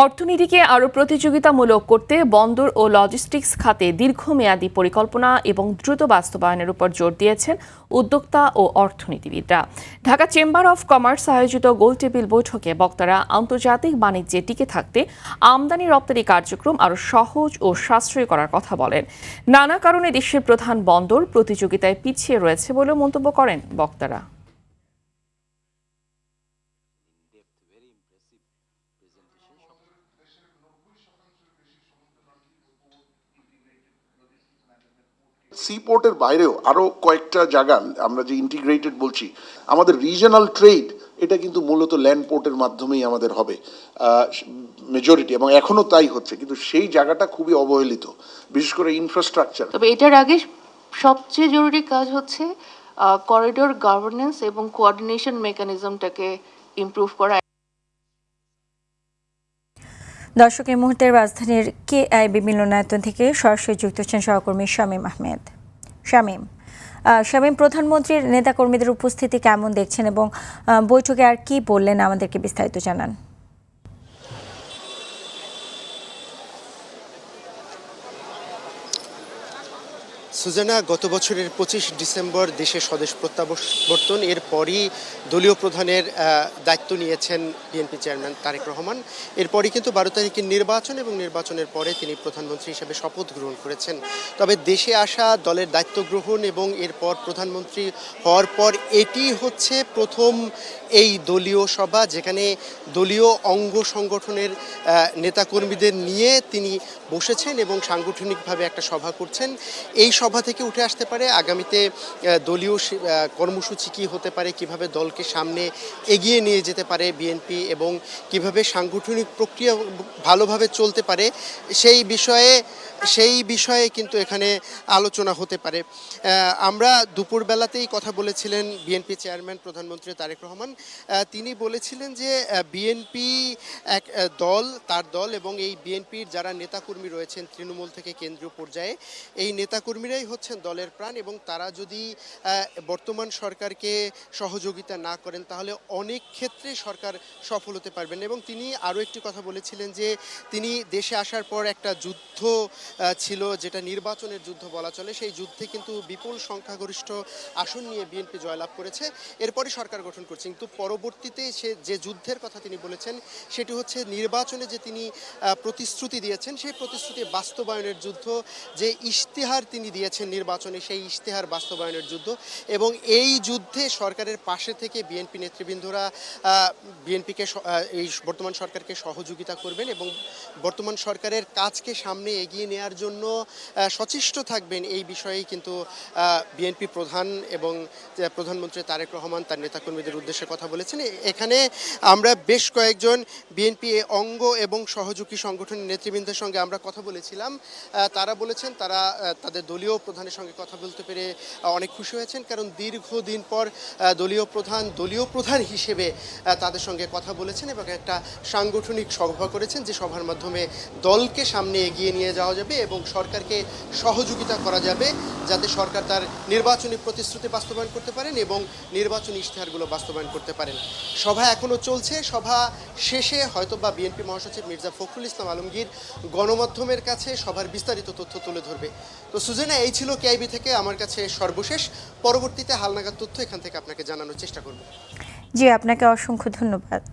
অর্থনীতিকে আরও প্রতিযোগিতামূলক করতে বন্দর ও লজিস্টিক্স খাতে দীর্ঘমেয়াদী পরিকল্পনা এবং দ্রুত বাস্তবায়নের উপর জোর দিয়েছেন উদ্যোক্তা ও অর্থনীতিবিদরা। ঢাকা চেম্বার অফ কমার্স আয়োজিত গোলটেবিল বৈঠকে বক্তারা আন্তর্জাতিক বাণিজ্যে টিকে থাকতে আমদানি রপ্তানি কার্যক্রম আরও সহজ ও সাশ্রয়ী করার কথা বলেন। নানা কারণে দেশের প্রধান বন্দর প্রতিযোগিতায় পিছিয়ে রয়েছে বলেও মন্তব্য করেন বক্তারা। সিপোর্টের বাইরেও আরো কয়েকটা জায়গা আমরা যে ইন্টিগ্রেটেড বলছি, আমাদের রিজিওনাল ট্রেড এটা কিন্তু মূলত ল্যান্ড পোর্টের মাধ্যমেই আমাদের হবে মেজরিটি, এবং এখনো তাই হচ্ছে, কিন্তু সেই জায়গাটা খুবই অবহেলিত, বিশেষ করে ইনফ্রাস্ট্রাকচার। তবে এটার আগে সবচেয়ে জরুরি কাজ হচ্ছে করিডোর গভর্নেন্স এবং কোঅর্ডিনেশন মেকানিজমটাকে ইমপ্রুভ করা। দর্শক, এই মুহূর্তের রাজধানীর কেআইবি মিলনায়তন থেকে সরাসরি যুক্ত হচ্ছেন সহকর্মী শামীম আহমেদ। শামীম, প্রধানমন্ত্রীর নেতাকর্মীদের উপস্থিতি কেমন দেখছেন এবং বৈঠকে আর কি বললেন, আমাদেরকে বিস্তারিত জানান। সুজানা, গত বছরের 25 ডিসেম্বর দেশে স্বদেশ প্রত্যাবর্তন, এরপরই দলীয় প্রধানের দায়িত্ব নিয়েছেন বিএনপি চেয়ারম্যান তারেক রহমান। এরপরই কিন্তু 12 তারিখের নির্বাচন এবং নির্বাচনের পরে তিনি প্রধানমন্ত্রী হিসেবে শপথ গ্রহণ করেছেন। তবে দেশে আসা, দলের দায়িত্ব গ্রহণ এবং এরপর প্রধানমন্ত্রী হওয়ার পর এটি হচ্ছে প্রথম এই দলীয় সভা যেখানে দলীয় অঙ্গ সংগঠনের নেতাকর্মীদের নিয়ে তিনি বসেছেন এবং সাংগঠনিকভাবে একটা সভা করছেন। এই সভা থেকে উঠে আসতে পারে আগামীতে দলীয় কর্মসূচি কী হতে পারে, কিভাবে দলকে সামনে এগিয়ে নিয়ে যেতে পারে বিএনপি এবং কিভাবে সাংগঠনিক প্রক্রিয়া ভালোভাবে চলতে পারে সেই বিষয়ে কিন্তু এখানে আলোচনা হতে পারে। আমরা দুপুরবেলাতেই কথা বলেছিলেন বিএনপি চেয়ারম্যান প্রধানমন্ত্রী তারেক রহমান। তিনি বলেছিলেন যে বিএনপি এক দল, তার দল এবং এই বিএনপির যারা নেতাকর্মী রয়েছেন তৃণমূল থেকে কেন্দ্রীয় পর্যায়ে, এই নেতাকর্মীরাই হচ্ছেন দলের প্রাণ এবং তারা যদি বর্তমান সরকারকে সহযোগিতা না করেন তাহলে অনেক ক্ষেত্রে সরকার সফল হতে পারবেন। এবং তিনি আরও একটি কথা বলেছিলেন যে তিনি দেশে আসার পর একটা যুদ্ধ ছিল, যেটা নির্বাচনের যুদ্ধ বলা চলে, সেই যুদ্ধে কিন্তু বিপুল সংখ্যাগরিষ্ঠ আসন নিয়ে বিএনপি জয়লাভ করেছে, এরপরই সরকার গঠন করছে। কিন্তু পরবর্তীতে সে যে যুদ্ধের কথা তিনি বলেছেন সেটি হচ্ছে নির্বাচনে যে তিনি প্রতিশ্রুতি দিয়েছেন সেই প্রতিশ্রুতি বাস্তবায়নের যুদ্ধ, যে ইশতেহার তিনি দিয়েছেন নির্বাচনে সেই ইশতেহার বাস্তবায়নের যুদ্ধ। এবং এই যুদ্ধে সরকারের পাশে থেকে বিএনপি নেতৃবৃন্দরা বিএনপিকে এই বর্তমান সরকারকে সহযোগিতা করবেন এবং বর্তমান সরকারের কাজকে সামনে এগিয়ে নেওয়ার জন্য সচেষ্ট থাকবেন। এই বিষয়েই কিন্তু বিএনপি প্রধান এবং প্রধানমন্ত্রী তারেক রহমান তার নেতাকর্মীদের উদ্দেশ্যে কথা বলেছেন। এখানে আমরা বেশ কয়েকজন বিএনপি অঙ্গ এবং সহযোগী সংগঠনের নেতৃবৃন্দের সঙ্গে আমরা কথা বলেছিলাম। তারা বলেছেন তারা তাদের দলীয় প্রধানের সঙ্গে কথা বলতে পেরে অনেক খুশি হয়েছেন, কারণ দীর্ঘদিন পর দলীয় প্রধান হিসেবে তাদের সঙ্গে কথা বলেছেন এবং একটা সাংগঠনিক সভা করেছেন, যে সভার মাধ্যমে দলকে সামনে এগিয়ে নিয়ে যাওয়া যাবে এবং সরকারকে সহযোগিতা করা যাবে যাতে সরকার তার নির্বাচনী প্রতিশ্রুতি বাস্তবায়ন করতে পারেন এবং নির্বাচনী ইশতেহারগুলো বাস্তবায়ন করতে পারেন। সভা এখনও চলছে। সভা শেষে হয়তোবা বিএনপি মহাসচিব মির্জা ফখরুল ইসলাম আলমগীর গণমাধ্যমের কাছে সভার বিস্তারিত তথ্য তুলে ধরবে। তো সুজানা, এই ছিল কেআইবি থেকে আমার কাছে সর্বশেষ। পরবর্তীতে হালনাগাদ তথ্য এখান থেকে আপনাকে জানানোর চেষ্টা করব। জি, আপনাকে অসংখ্য ধন্যবাদ।